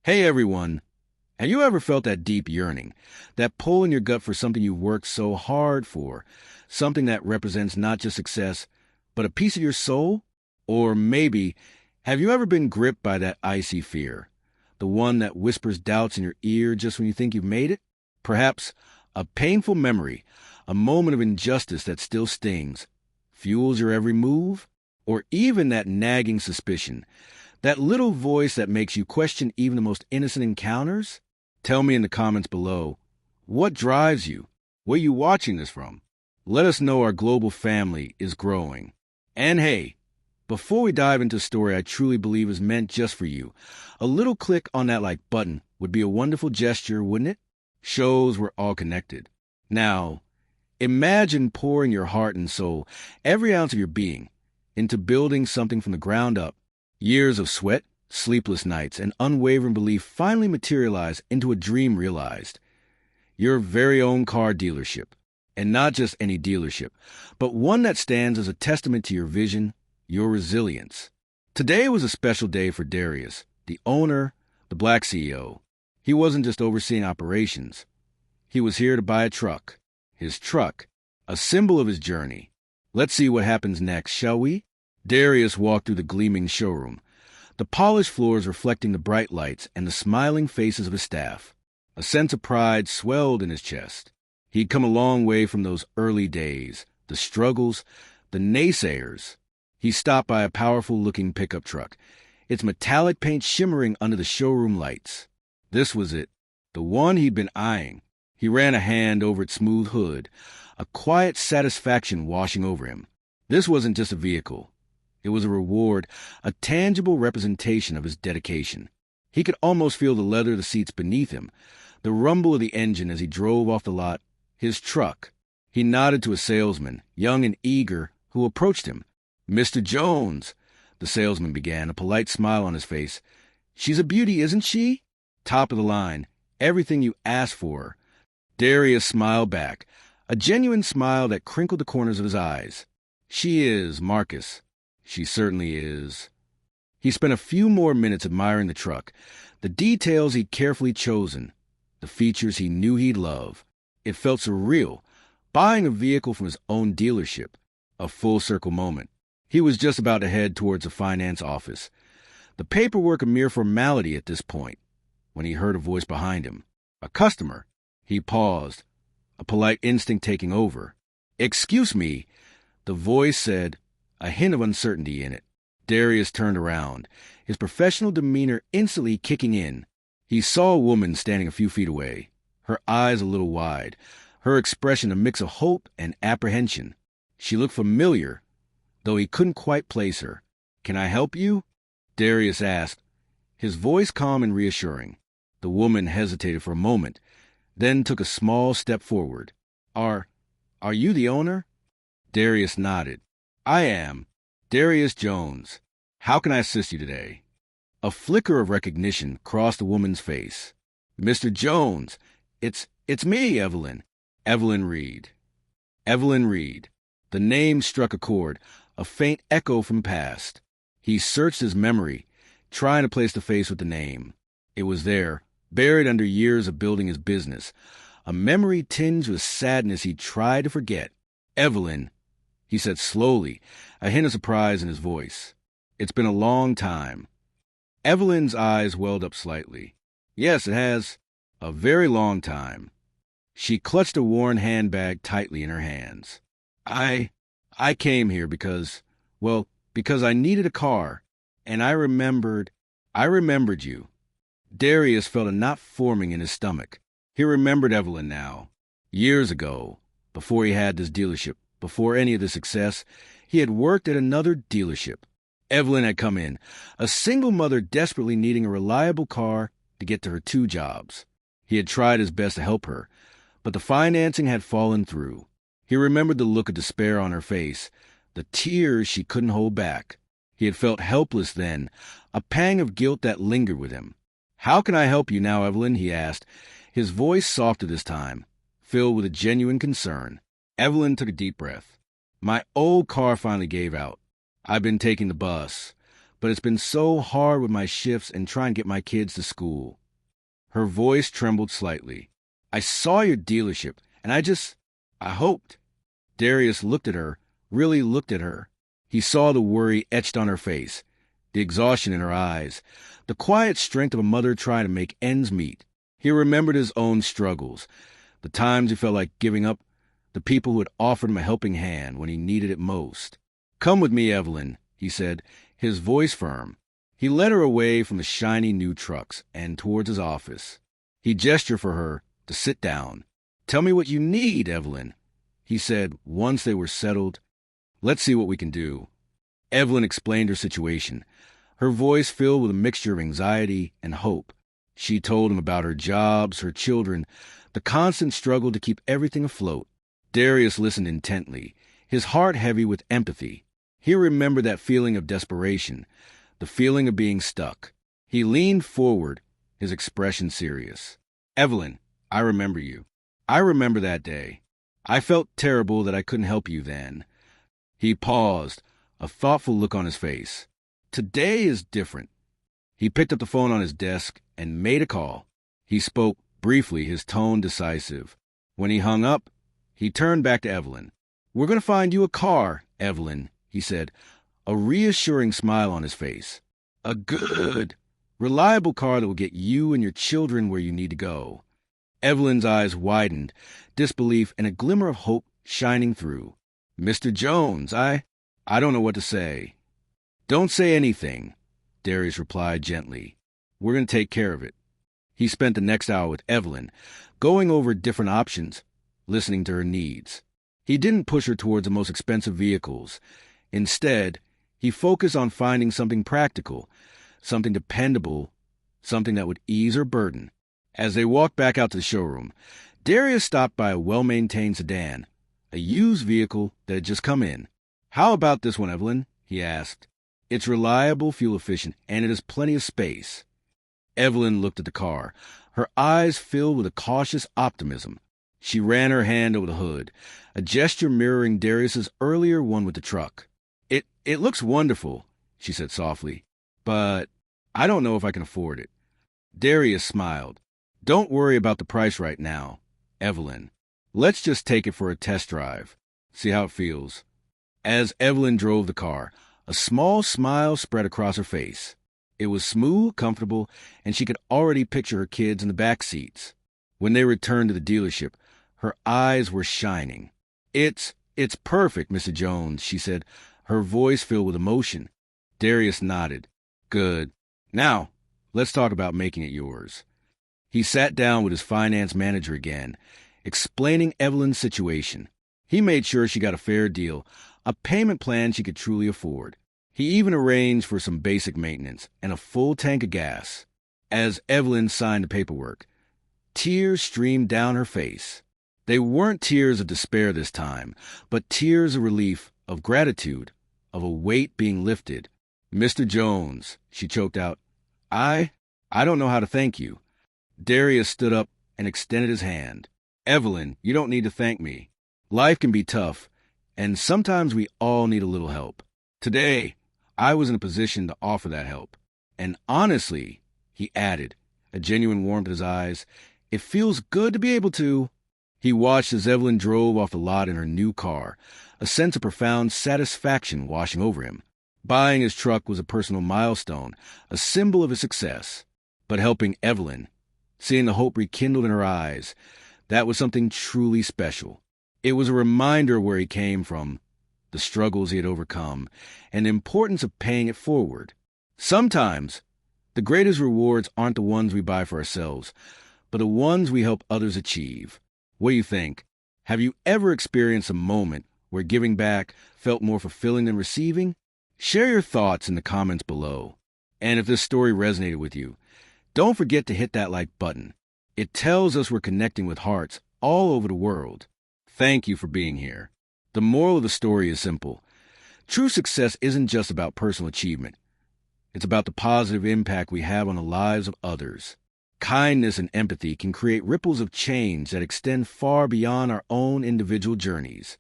Hey everyone, have you ever felt that deep yearning, that pull in your gut for something you've worked so hard for, something that represents not just success, but a piece of your soul? Or maybe, have you ever been gripped by that icy fear, the one that whispers doubts in your ear just when you think you've made it? Perhaps a painful memory, a moment of injustice that still stings, fuels your every move? Or even that nagging suspicion, that little voice that makes you question even the most innocent encounters? Tell me in the comments below, what drives you? Where are you watching this from? Let us know our global family is growing. And hey, before we dive into a story I truly believe is meant just for you, a little click on that like button would be a wonderful gesture, wouldn't it? Shows we're all connected. Now, imagine pouring your heart and soul, every ounce of your being, into building something from the ground up. Years of sweat, sleepless nights, and unwavering belief finally materialize into a dream realized. Your very own car dealership. And not just any dealership, but one that stands as a testament to your vision, your resilience. Today was a special day for Darius, the owner, the Black CEO. He wasn't just overseeing operations. He was here to buy a truck. His truck, a symbol of his journey. Let's see what happens next, shall we? Darius walked through the gleaming showroom, the polished floors reflecting the bright lights and the smiling faces of his staff. A sense of pride swelled in his chest. He'd come a long way from those early days, the struggles, the naysayers. He stopped by a powerful-looking pickup truck, its metallic paint shimmering under the showroom lights. This was it, the one he'd been eyeing. He ran a hand over its smooth hood, a quiet satisfaction washing over him. This wasn't just a vehicle. It was a reward, a tangible representation of his dedication. He could almost feel the leather of the seats beneath him, the rumble of the engine as he drove off the lot, his truck. He nodded to a salesman, young and eager, who approached him. "Mr. Jones," the salesman began, a polite smile on his face. "She's a beauty, isn't she? Top of the line. Everything you asked for." Darius smiled back, a genuine smile that crinkled the corners of his eyes. "She is, Marcus. She certainly is." He spent a few more minutes admiring the truck, the details he'd carefully chosen, the features he knew he'd love. It felt surreal, buying a vehicle from his own dealership, a full-circle moment. He was just about to head towards the finance office, the paperwork a mere formality at this point, when he heard a voice behind him. A customer. He paused, a polite instinct taking over. "Excuse me," the voice said, a hint of uncertainty in it. Darius turned around, his professional demeanor instantly kicking in. He saw a woman standing a few feet away, her eyes a little wide, her expression a mix of hope and apprehension. She looked familiar, though he couldn't quite place her. "Can I help you?" Darius asked, his voice calm and reassuring. The woman hesitated for a moment, then took a small step forward. Are you the owner?" Darius nodded. "I am. Darius Jones. How can I assist you today?" A flicker of recognition crossed the woman's face. "Mr. Jones, it's me, Evelyn. Evelyn Reed." Evelyn Reed. The name struck a chord, a faint echo from past. He searched his memory, trying to place the face with the name. It was there, buried under years of building his business, a memory tinged with sadness he tried to forget. "Evelyn," he said slowly, a hint of surprise in his voice. "It's been a long time." Evelyn's eyes welled up slightly. "Yes, it has. A very long time." She clutched a worn handbag tightly in her hands. I came here because I needed a car, and I remembered you." Darius felt a knot forming in his stomach. He remembered Evelyn now. Years ago, before he had this dealership, before any of the success, he had worked at another dealership. Evelyn had come in, a single mother desperately needing a reliable car to get to her 2 jobs. He had tried his best to help her, but the financing had fallen through. He remembered the look of despair on her face, the tears she couldn't hold back. He had felt helpless then, a pang of guilt that lingered with him. "How can I help you now, Evelyn?" he asked, his voice softer this time, filled with a genuine concern. Evelyn took a deep breath. "My old car finally gave out. I've been taking the bus, but it's been so hard with my shifts and trying to get my kids to school." Her voice trembled slightly. "I saw your dealership, and I hoped." Darius looked at her, really looked at her. He saw the worry etched on her face, the exhaustion in her eyes, the quiet strength of a mother trying to make ends meet. He remembered his own struggles, the times he felt like giving up, the people who had offered him a helping hand when he needed it most. "Come with me, Evelyn," he said, his voice firm. He led her away from the shiny new trucks and towards his office. He gestured for her to sit down. "Tell me what you need, Evelyn," he said once they were settled. "Let's see what we can do." Evelyn explained her situation, her voice filled with a mixture of anxiety and hope. She told him about her jobs, her children, the constant struggle to keep everything afloat. Darius listened intently, his heart heavy with empathy. He remembered that feeling of desperation, the feeling of being stuck. He leaned forward, his expression serious. "Evelyn, I remember you. I remember that day. I felt terrible that I couldn't help you then." He paused, a thoughtful look on his face. "Today is different." He picked up the phone on his desk and made a call. He spoke briefly, his tone decisive. When he hung up, he turned back to Evelyn. "We're going to find you a car, Evelyn," he said, a reassuring smile on his face. "A good, reliable car that will get you and your children where you need to go." Evelyn's eyes widened, disbelief and a glimmer of hope shining through. "Mr. Jones, I don't know what to say." "Don't say anything," Darius replied gently. "We're going to take care of it." He spent the next hour with Evelyn, going over different options, listening to her needs. He didn't push her towards the most expensive vehicles. Instead, he focused on finding something practical, something dependable, something that would ease her burden. As they walked back out to the showroom, Darius stopped by a well-maintained sedan, a used vehicle that had just come in. "How about this one, Evelyn?" he asked. "It's reliable, fuel-efficient, and it has plenty of space." Evelyn looked at the car, her eyes filled with a cautious optimism. She ran her hand over the hood, a gesture mirroring Darius's earlier one with the truck. It looks wonderful," she said softly, "but I don't know if I can afford it." Darius smiled. "Don't worry about the price right now, Evelyn. Let's just take it for a test drive, see how it feels." As Evelyn drove the car, a small smile spread across her face. It was smooth, comfortable, and she could already picture her kids in the back seats. When they returned to the dealership, her eyes were shining. It's perfect, Mr. Jones," she said, her voice filled with emotion. Darius nodded. "Good. Now, let's talk about making it yours." He sat down with his finance manager again, explaining Evelyn's situation. He made sure she got a fair deal, a payment plan she could truly afford. He even arranged for some basic maintenance and a full tank of gas. As Evelyn signed the paperwork, tears streamed down her face. They weren't tears of despair this time, but tears of relief, of gratitude, of a weight being lifted. "Mr. Jones," she choked out, I don't know how to thank you." Darius stood up and extended his hand. "Evelyn, you don't need to thank me. Life can be tough, and sometimes we all need a little help. Today, I was in a position to offer that help. And honestly," he added, a genuine warmth in his eyes, "it feels good to be able to." He watched as Evelyn drove off the lot in her new car, a sense of profound satisfaction washing over him. Buying his truck was a personal milestone, a symbol of his success. But helping Evelyn, seeing the hope rekindled in her eyes, that was something truly special. It was a reminder of where he came from, the struggles he had overcome, and the importance of paying it forward. Sometimes, the greatest rewards aren't the ones we buy for ourselves, but the ones we help others achieve. What do you think? Have you ever experienced a moment where giving back felt more fulfilling than receiving? Share your thoughts in the comments below. And if this story resonated with you, don't forget to hit that like button. It tells us we're connecting with hearts all over the world. Thank you for being here. The moral of the story is simple. True success isn't just about personal achievement. It's about the positive impact we have on the lives of others. Kindness and empathy can create ripples of change that extend far beyond our own individual journeys.